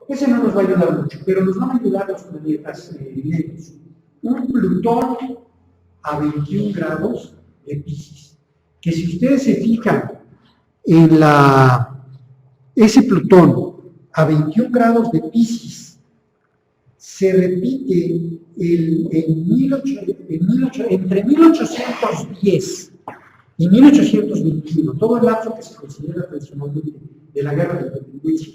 Ese no nos va a ayudar mucho, pero nos van a ayudar los planetas lentos. Un Plutón a 21 grados de Piscis. Que si ustedes se fijan en ese Plutón a 21 grados de Piscis, se repite entre 1810 y 1821, todo el lapso que se considera tradicionalmente de la Guerra de Independencia,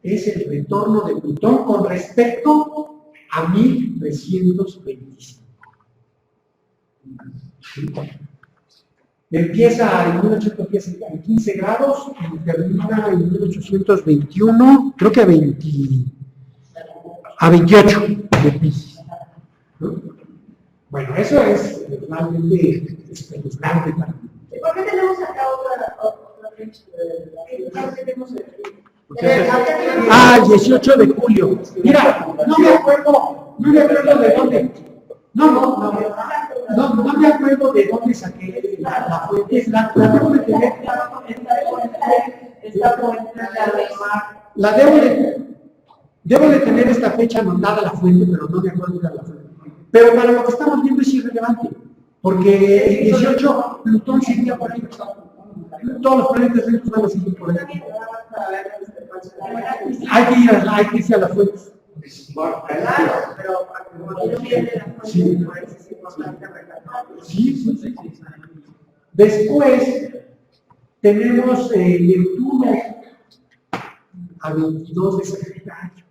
es el retorno de Plutón con respecto a 1325. Empieza en 1810 en 15 grados y termina en 1821, creo que a 28 de Piscis, ¿no? Bueno, eso es realmente espeluznante para mí. ¿Por qué tenemos acá otra fecha? ¿Por qué tenemos el 18 de julio. Mira, no me acuerdo de dónde. No me acuerdo de dónde saqué la fuente. La acabo de tener. La debo de tener esta fecha anotada la fuente, pero no me acuerdo de la fuente. Pero para lo que estamos viendo es irrelevante, porque el 18 Plutón seguía por ahí. Todos los planetas lentos van a seguir por ahí. Hay que irse a las fuentes. Claro, pero como yo viene la fuente, Sí. por eso es importante recalcar. Sí. Después tenemos Neptuno a 22 de Sagitario.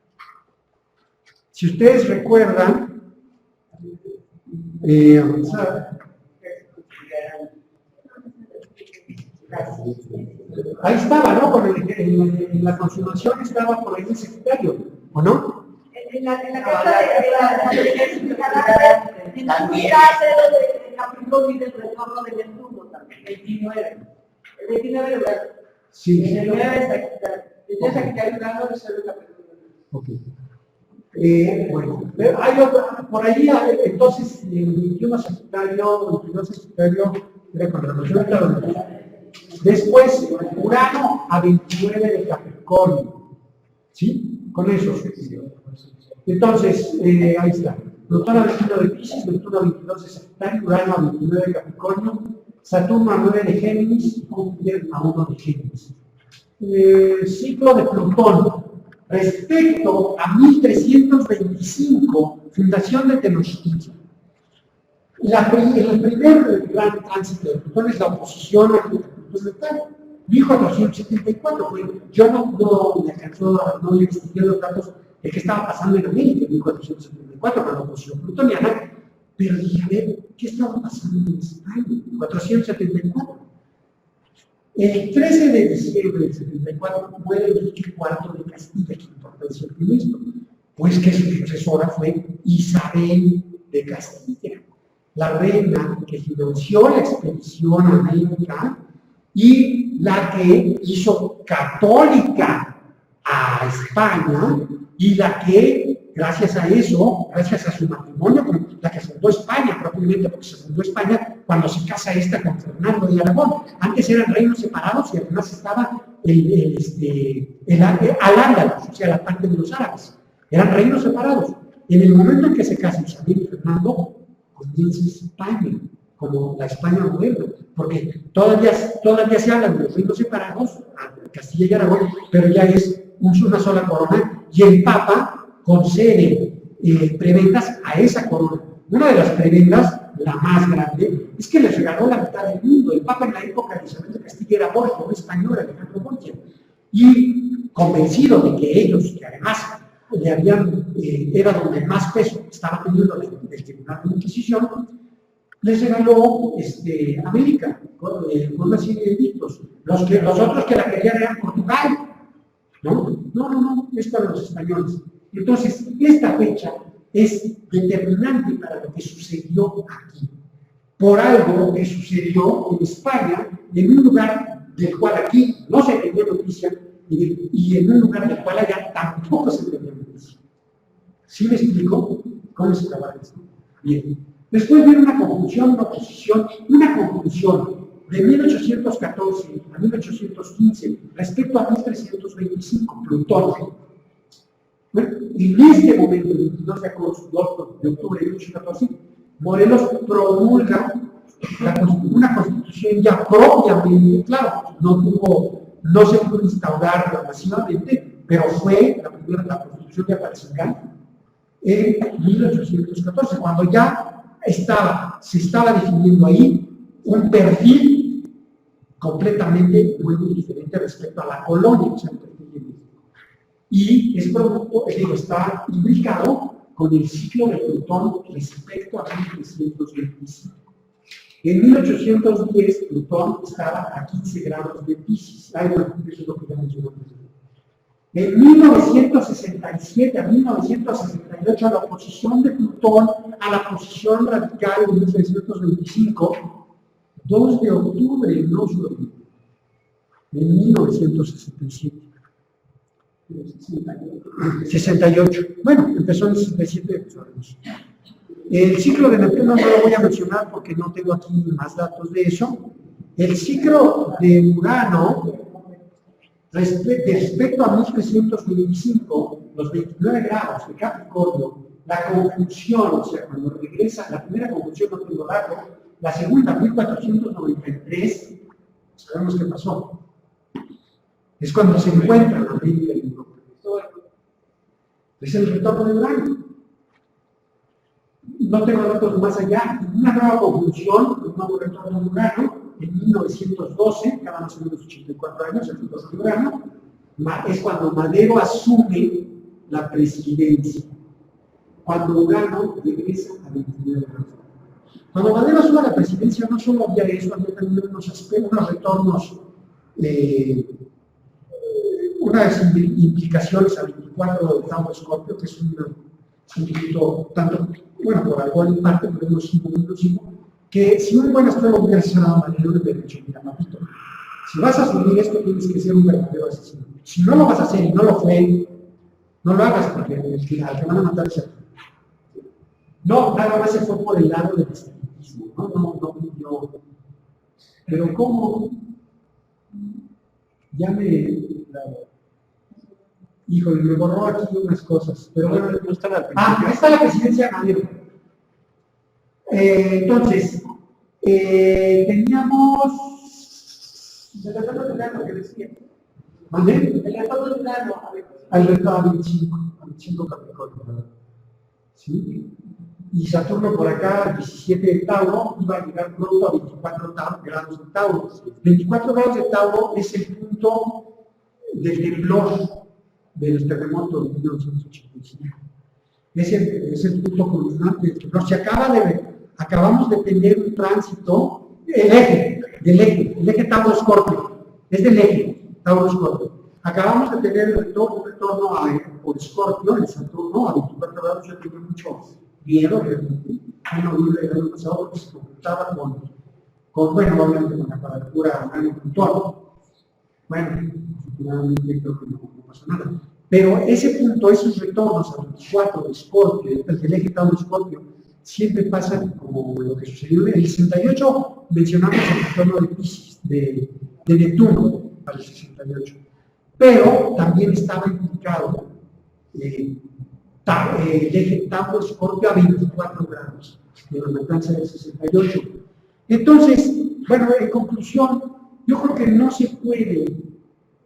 Si ustedes recuerdan, ahí estaba, ¿no? En la consumación estaba por ahí el Sagitario, ¿o no? En la carta de Capricornio y del retorno de Neptuno también, 29. El 29 lugar. Sí. En el 9 de Sagitario. El Sagitario Urano resuelve Capricornio. Ok. Bueno, hay otra, por ahí, entonces, el 21 Sagitario, 22 Sagitario, era con relación a la. Después, Urano a 29 de Capricornio. ¿Sí? Con eso. Entonces, ahí está. Plutón a 21 de Piscis, Neptuno a 22 de Sagitario, Urano a 29 de Capricornio, Saturno a 9 de Géminis y Júpiter a 1 de Géminis. Ciclo de Plutón. Respecto a 1325, fundación de Tenochtitlan. El primer gran tránsito de Plutón es la oposición al Plutón metal. 1474, yo no me alcanzó, no investigué los datos de qué estaba pasando en América en 1474 con la oposición plutoniana, pero dije, a ver, ¿qué estaba pasando en España en 1474? El 13 de diciembre del 74 muere Enrique IV de Castilla. ¿Qué importancia tiene esto? Pues que su sucesora fue Isabel de Castilla, la reina que financió la expedición a América y la que hizo católica a España y la que, gracias a eso, gracias a su matrimonio, la que fundó España propiamente, porque se fundó España cuando se casa esta con Fernando de Aragón. Antes eran reinos separados y además estaba Al-Ándalus, o sea, la parte de los árabes. Eran reinos separados. En el momento en que se casan Isabel y Fernando, comienza España, como la España moderna, porque todavía se hablan de los reinos separados, Castilla y Aragón, pero ya es una sola corona, y el Papa concede prebendas a esa corona. Una de las prebendas, la más grande, es que les regaló la mitad del mundo. El Papa en la época de Isabel de Castilla era Borgia, un español, Alejandro Borgia, y convencido de que ellos, que además era donde más peso estaba teniendo el Tribunal de Inquisición, les regaló América con una serie de edictos. Los otros que la querían eran Portugal. No, es para los españoles. Entonces, esta fecha es determinante para lo que sucedió aquí. Por algo que sucedió en España, en un lugar del cual aquí no se tenía noticia y en un lugar del cual allá tampoco se tenía noticia. ¿Sí me explico cómo se trabaja esto? Bien. Después viene una conjunción, una oposición, una conjunción de 1814 a 1815 respecto a 1325, Plutón. Bueno, en este momento, el 22 de octubre de 1814, Morelos promulga una constitución ya propiamente, claro, no se pudo instaurar masivamente, pero fue la constitución de Apatzingán en 1814, cuando ya se estaba definiendo ahí un perfil completamente nuevo y diferente respecto a la colonia, o sea, y es producto, está implicado con el ciclo de Plutón respecto a 1325. En 1810, Plutón estaba a 15 grados de Piscis. Bueno, eso es lo que ya mencionamos. En 1967 a 1968, la oposición de Plutón a la posición radical de 1925, 2 de octubre, no solo en 1967. 68. Bueno, empezó en 67. El ciclo de Neptuno no lo voy a mencionar porque no tengo aquí más datos de eso. El ciclo de Urano Respecto a 1325, los 29 grados de Capricornio, la conjunción, o sea, cuando regresa, la primera conjunción no tengo dato, la segunda, 1493, sabemos qué pasó. Es cuando se encuentran América y Europa. Es el retorno de Urano. No tengo datos más allá. Una nueva conjunción, un nuevo retorno de Urano, en 1912, cada más o menos 84 años, el retorno de Urano, es cuando Madero asume la presidencia. Cuando Urano regresa a 29 grados. Cuando Madero asume la presidencia, no solo había eso, había también unos retornos, unas implicaciones a 24 de Tauro Escorpio, que es un poquito, tanto, bueno, por algo en parte, pero inclusivo, que si un buen astrólogo hubiera asesorado a Madero, le hubiera dicho: mira, papito, si vas a asumir esto, tienes que ser un verdadero asesino. Si no lo vas a hacer y no lo fue, no lo hagas, porque al que van a matar es a ti. No, nada más se fue por el lado del espiritismo, no pidió. Pero ¿cómo? Ya híjole, me borró aquí unas cosas, pero bueno, no está al principio. está la presidencia de Madero. Entonces, teníamos... El retorno de Urano que decía. ¿Mandé? El retorno de Urano, a ver. Al retorno a 25 Capricornio. ¿Sí? Y Saturno por acá, 17 de Tauro, iba a llegar pronto a 24 grados de Tauro. 24 grados de Tauro es el punto del temblor de los terremotos de 1985. Es el punto culminante del temblor. Acabamos de tener un tránsito, el eje Tauro-Escorpio, es del eje Tauro-Escorpio. Acabamos de tener un retorno por Escorpio, en Saturno, a 24 grados. Yo tenía mucho miedo, realmente, en noviembre del año pasado, porque se conjuntaba bueno, obviamente con la cuadratura Urano-Plutón. Bueno, afortunadamente creo que no pasó nada. Pero ese punto, esos retornos a 24 de Escorpio, del eje Tauro-Escorpio, siempre pasan como lo que sucedió en el 68. Mencionamos el retorno de Piscis, de Neptuno, para el 68. Pero también estaba implicado el eje Tauro-Escorpio a 24 grados de la matanza del 68. Entonces, bueno, en conclusión, yo creo que no se puede,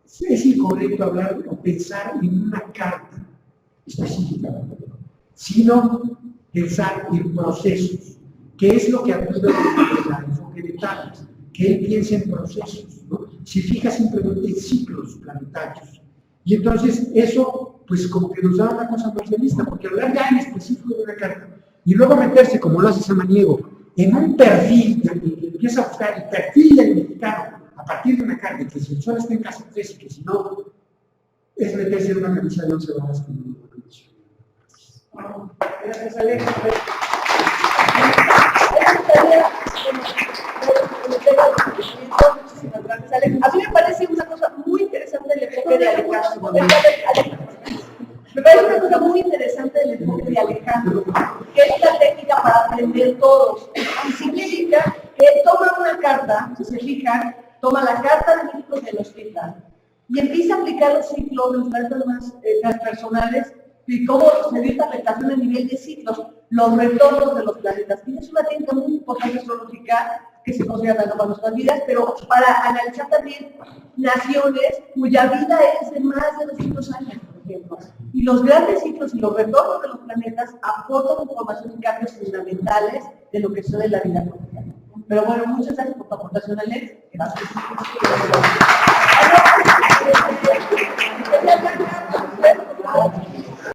es incorrecto hablar o pensar en una carta específica, sino pensar en procesos, que es lo que Arturo el enfoque de Tales, que él piensa en procesos, ¿no? Se fija simplemente en ciclos planetarios. Y entonces eso, pues como que nos da una cosa más realista, porque hablar ya en específico de una carta, y luego meterse, como lo hace Samaniego, en un perfil, que empieza a buscar el perfil del mexicano, a partir de una carta, que si el sol está en casa 3 y que si no, es meterse en una camisa de 11 varas con una condición. Gracias, Alex. A mí me parece una cosa muy interesante el enfoque de Alejandro. Me parece una cosa muy interesante el enfoque de Alejandro, que es la técnica para aprender todos. Y significa que toma una carta, si se fijan, toma la carta de México de los ciclos y empieza a aplicar los ciclos, los métodos más transpersonales y cómo se dio esta afectación a nivel de ciclos, los retornos de los planetas. Y es una técnica muy importante astrológica que se considera tanto para nuestras vidas, pero para analizar también naciones cuya vida es de más de 200 años, por ejemplo. Y los grandes ciclos y los retornos de los planetas aportan información y cambios fundamentales de lo que sucede en la vida cotidiana. Pero bueno, muchas gracias por tu aportación, Alex. Gracias.